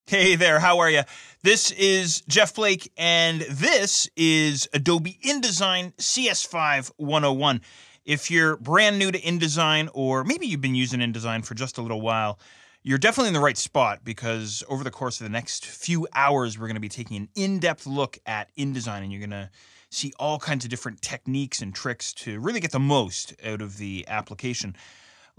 Hey there, how are you? This is Jeff Blake, and this is Adobe InDesign CS5 101. If you're brand new to InDesign, or maybe you've been using InDesign for just a little while, you're definitely in the right spot, because over the course of the next few hours, we're going to be taking an in-depth look at InDesign, and you're going to see all kinds of different techniques and tricks to really get the most out of the application.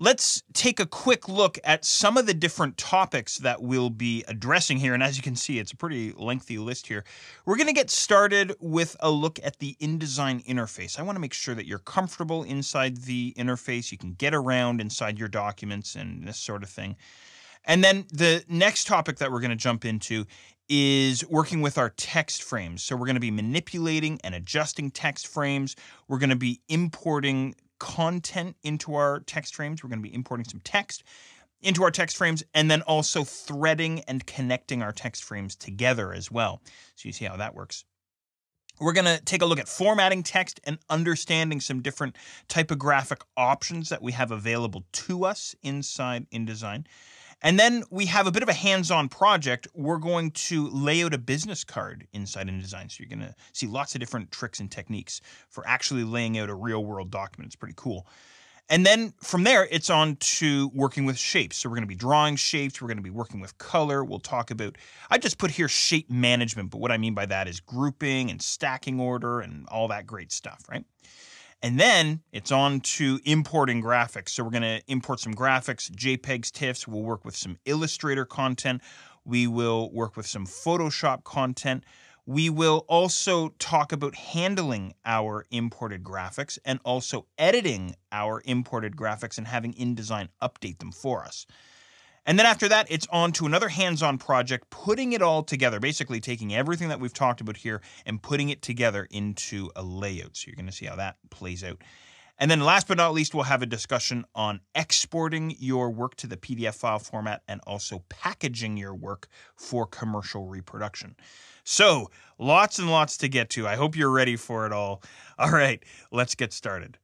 Let's take a quick look at some of the different topics that we'll be addressing here. And as you can see, it's a pretty lengthy list here. We're going to get started with a look at the InDesign interface. I want to make sure that you're comfortable inside the interface. You can get around inside your documents and this sort of thing. And then the next topic that we're going to jump into is working with our text frames. So we're going to be manipulating and adjusting text frames. We're going to be importing content into our text frames. We're going to be importing some text into our text frames, and then also threading and connecting our text frames together as well. So you see how that works. We're going to take a look at formatting text and understanding some different typographic options that we have available to us inside InDesign. And then we have a bit of a hands-on project. We're going to lay out a business card inside InDesign. So you're going to see lots of different tricks and techniques for actually laying out a real-world document. It's pretty cool. And then from there, it's on to working with shapes. So we're going to be drawing shapes. We're going to be working with color. We'll talk about, I just put here shape management, but what I mean by that is grouping and stacking order and all that great stuff, right? And then it's on to importing graphics. So we're going to import some graphics, JPEGs, TIFFs. We'll work with some Illustrator content. We will work with some Photoshop content. We will also talk about handling our imported graphics and also editing our imported graphics and having InDesign update them for us. And then after that, it's on to another hands-on project, putting it all together, basically taking everything that we've talked about here and putting it together into a layout. So you're going to see how that plays out. And then last but not least, we'll have a discussion on exporting your work to the PDF file format and also packaging your work for commercial reproduction. So lots and lots to get to. I hope you're ready for it all. All right, let's get started.